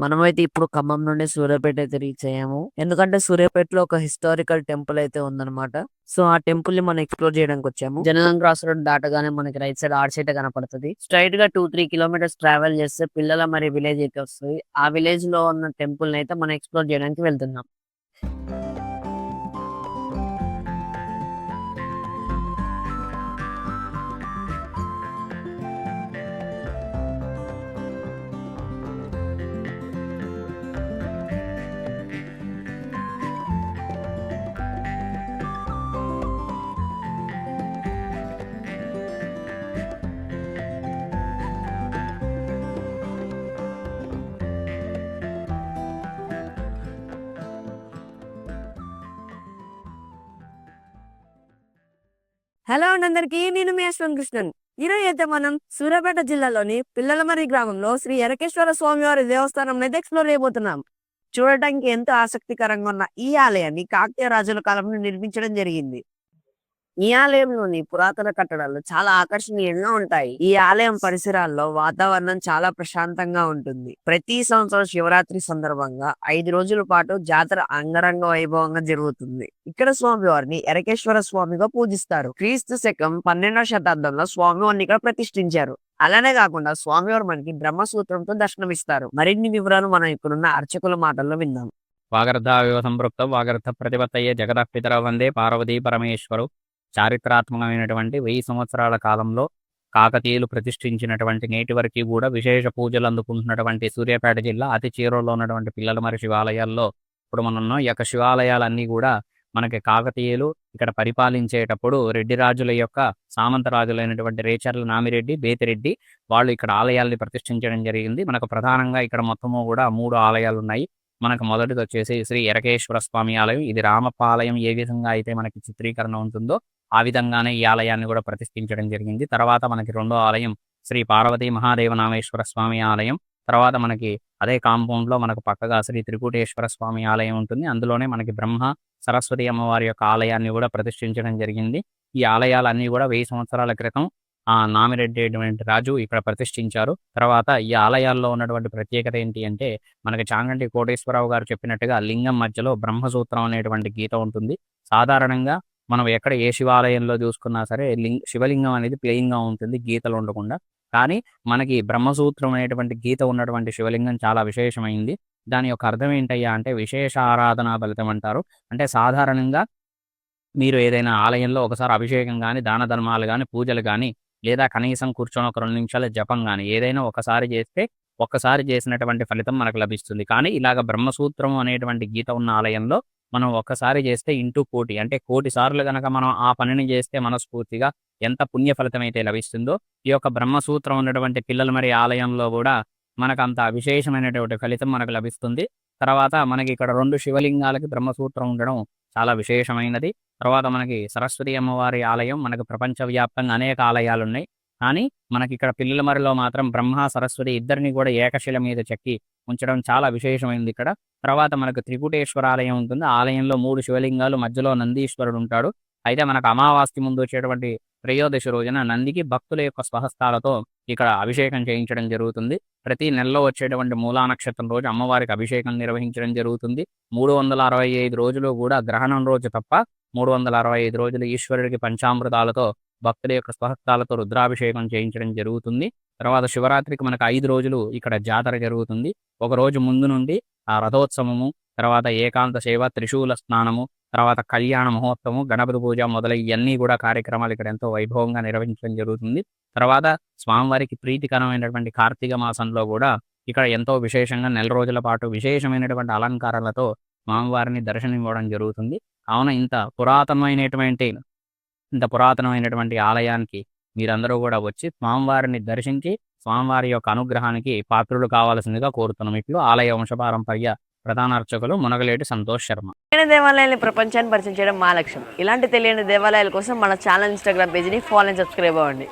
మనమైతే ఇప్పుడు ఖమ్మం నుండి సూర్యాపేట అయితే రీచ్ అయ్యాము. ఎందుకంటే సూర్యాపేటలో ఒక హిస్టారికల్ టెంపుల్ అయితే ఉందన్నమాట. సో ఆ టెంపుల్ ని మనం ఎక్స్ప్లోర్ చేయడానికి వచ్చాము. జనగాం క్రాస్ రోడ్ దాటగానే మనకి రైట్ సైడ్ ఆర్ట్ సైడ్ కనపడుతుంది. స్ట్రైట్ గా 2-3 కిలోమీటర్స్ ట్రావెల్ చేస్తే పిల్లల మరి విలేజ్ అయితే వస్తుంది. ఆ విలేజ్ లో ఉన్న టెంపుల్ ని అయితే మనం ఎక్స్ప్లోర్ చేయడానికి వెళ్తున్నాం. హలో అండి అందరికి, నేను మీ అశ్వన్ కృష్ణన్. ఈరోజు అయితే మనం సూర్యాపేట జిల్లాలోని పిల్లలమర్రి గ్రామంలో శ్రీ ఎరకేశ్వర స్వామి వారి దేవస్థానం అయితే ఎక్స్ప్లోర్ చేయబోతున్నాం. చూడటానికి ఎంతో ఆసక్తికరంగా ఉన్న ఈ ఆలయాన్ని కాకతీయ రాజుల కాలంలో నిర్మించడం జరిగింది. ఈ ఆలయంలోని పురాతన కట్టడాలు చాలా ఆకర్షణీయంగా ఉంటాయి. ఈ ఆలయం పరిసరాల్లో వాతావరణం చాలా ప్రశాంతంగా ఉంటుంది. ప్రతి సంవత్సరం శివరాత్రి సందర్భంగా 5 రోజుల పాటు జాతర అంగరంగ వైభవంగా జరుగుతుంది. ఇక్కడ స్వామివారిని ఎరకేశ్వర స్వామిగా పూజిస్తారు. క్రీస్తు శకం 12వ శతాబ్దంలో స్వామివారిని ఇక్కడ ప్రతిష్ఠించారు. అలానే కాకుండా స్వామివారు మనకి బ్రహ్మసూత్రంతో దర్శనమిస్తారు. మరిన్ని వివరాలు మనం ఇక్కడున్న అర్చకుల మాటల్లో విందాం. వాగర్ధావివ సంపృక్తం వాగర్ధ ప్రతిపత్తయే జగదః పితరౌ వందే పార్వతీ పరమేశ్వరు. చారిత్రాత్మకమైనటువంటి 1000 సంవత్సరాల కాలంలో కాకతీయులు ప్రతిష్ఠించినటువంటి నేటి వరకు కూడా విశేష పూజలు అందుకుంటున్నటువంటి సూర్యాపేట జిల్లా అతి చేరువలో ఉన్నటువంటి పిల్లలమర్రి శివాలయాల్లో ఇప్పుడు మనం ఉన్నాం. ఈ యొక్క శివాలయాలన్నీ కూడా మనకి కాకతీయులు ఇక్కడ పరిపాలించేటప్పుడు రెడ్డి రాజుల యొక్క సామంత రాజులైనటువంటి రేచర్ల నామిరెడ్డి, బేతిరెడ్డి వాళ్ళు ఇక్కడ ఆలయాల్ని ప్రతిష్ఠించడం జరిగింది. మనకు ప్రధానంగా ఇక్కడ మొత్తము కూడా 3 ఆలయాలు ఉన్నాయి. మనకు మొదటిది వచ్చేసి శ్రీ ఎరకేశ్వర స్వామి ఆలయం. ఇది రామప్ప ఆలయం ఏ విధంగా అయితే మనకి చిత్రీకరణ ఉంటుందో ఆ విధంగానే ఈ ఆలయాన్ని కూడా ప్రతిష్ఠించడం జరిగింది. తర్వాత మనకి రెండో ఆలయం శ్రీ పార్వతీ మహాదేవనామేశ్వర స్వామి ఆలయం. తర్వాత మనకి అదే కాంపౌండ్ లో మనకు పక్కగా శ్రీ త్రికూటేశ్వర స్వామి ఆలయం ఉంటుంది. అందులోనే మనకి బ్రహ్మ సరస్వతి అమ్మవారి యొక్క ఆలయాన్ని కూడా ప్రతిష్ఠించడం జరిగింది. ఈ ఆలయాలన్నీ కూడా 1000 సంవత్సరాల క్రితం నామిరెడ్డి అటువంటి రాజు ఇక్కడ ప్రతిష్ఠించారు. తర్వాత ఈ ఆలయాల్లో ఉన్నటువంటి ప్రత్యేకత ఏంటి అంటే మనకి చాంగంటి కోటేశ్వరరావు గారు చెప్పినట్టుగా లింగం మధ్యలో బ్రహ్మసూత్రం అనేటువంటి గీత ఉంటుంది. సాధారణంగా మనం ఎక్కడ ఏ శివాలయంలో చూసుకున్నా సరే శివలింగం అనేది ప్లెయిన్ గా ఉంటుంది, గీతలు ఉండకుండా. కానీ మనకి బ్రహ్మసూత్రం అనేటువంటి గీత ఉన్నటువంటి శివలింగం చాలా విశేషమైంది. దాని యొక్క అర్థం ఏంటయ్యా అంటే విశేష ఆరాధనా ఫలితం అంటారు. అంటే సాధారణంగా మీరు ఏదైనా ఆలయంలో ఒకసారి అభిషేకం కానీ, దాన ధర్మాలు కానీ, పూజలు కానీ, లేదా కనీసం కూర్చొని ఒక 2 నిమిషాల జపం కానీ ఏదైనా ఒకసారి చేస్తే ఒక్కసారి చేసినటువంటి ఫలితం మనకు లభిస్తుంది. కానీ ఇలాగ బ్రహ్మసూత్రం అనేటువంటి గీత ఉన్న ఆలయంలో మనం ఒక్కసారి చేస్తే ఇంటూ కోటి, అంటే 1,000,000 సార్లు గనక మనం ఆ పనిని చేస్తే మనస్ఫూర్తిగా ఎంత పుణ్య ఫలితం అయితే లభిస్తుందో ఈ యొక్క బ్రహ్మసూత్రం ఉన్నటువంటి పిల్లలమర్రి ఆలయంలో కూడా మనకు అంత విశేషమైనటువంటి ఫలితం మనకు లభిస్తుంది. తర్వాత మనకి ఇక్కడ 2 శివలింగాలకి బ్రహ్మసూత్రం ఉండడం చాలా విశేషమైనది. తర్వాత మనకి సరస్వతి అమ్మవారి ఆలయం మనకు ప్రపంచవ్యాప్తంగా అనేక ఆలయాలు ఉన్నాయి. కానీ మనకి ఇక్కడ పిల్లలమర్రిలో మాత్రం బ్రహ్మ సరస్వతి ఇద్దరిని కూడా ఏకశిల మీద చెక్కి ఉంచడం చాలా విశేషమైంది ఇక్కడ. తర్వాత మనకు త్రికూటేశ్వర ఆలయం ఉంటుంది. ఆ ఆలయంలో 3 శివలింగాలు, మధ్యలో నందీశ్వరుడు ఉంటాడు. అయితే మనకు అమావాస్య ముందు వచ్చేటువంటి త్రయోదశి రోజున నందికి భక్తుల యొక్క స్వహస్తాలతో ఇక్కడ అభిషేకం చేయించడం జరుగుతుంది. ప్రతి నెలలో వచ్చేటువంటి మూలా నక్షత్రం రోజు అమ్మవారికి అభిషేకం నిర్వహించడం జరుగుతుంది. 365 రోజులు కూడా గ్రహణం రోజు తప్ప 365 రోజులు ఈశ్వరుడికి పంచామృతాలతో భక్తుల యొక్క స్వహస్తాలతో రుద్రాభిషేకం చేయించడం జరుగుతుంది. తర్వాత శివరాత్రికి మనకు 5 రోజులు ఇక్కడ జాతర జరుగుతుంది. ఒక రోజు ముందు నుండి ఆ రథోత్సవము, తర్వాత ఏకాంత సేవ, త్రిశూల స్నానము, తర్వాత కళ్యాణ మహోత్సవము, గణపతి పూజ మొదలైవన్నీ కూడా కార్యక్రమాలు ఇక్కడ ఎంతో వైభవంగా నిర్వహించడం జరుగుతుంది. తర్వాత స్వామివారికి ప్రీతికరమైనటువంటి కార్తీక మాసంలో కూడా ఇక్కడ ఎంతో విశేషంగా 1 రోజుల పాటు విశేషమైనటువంటి అలంకారాలతో స్వామివారిని దర్శనమివ్వడం జరుగుతుంది. కావున ఇంత పురాతనమైనటువంటి ఆలయానికి మీరందరూ కూడా వచ్చి స్వామివారిని దర్శించి స్వామివారి యొక్క అనుగ్రహానికి పాత్రులు కావాల్సిందిగా కోరుతున్నాం. ఇట్లు ఆలయ వంశపారంపర్య ప్రధాన అర్చకులు మునగలేటి సంతోష్ శర్మ. దేవాలయాన్ని ప్రపంచాన్ని పరిచయం చేయడం మా లక్ష్యం. ఇలాంటి తెలియని దేవాలయాల కోసం మన ఛానల్, ఇన్స్టాగ్రామ్ పేజీని ఫాలో అండ్ సబ్స్క్రైబ్ అవ్వండి.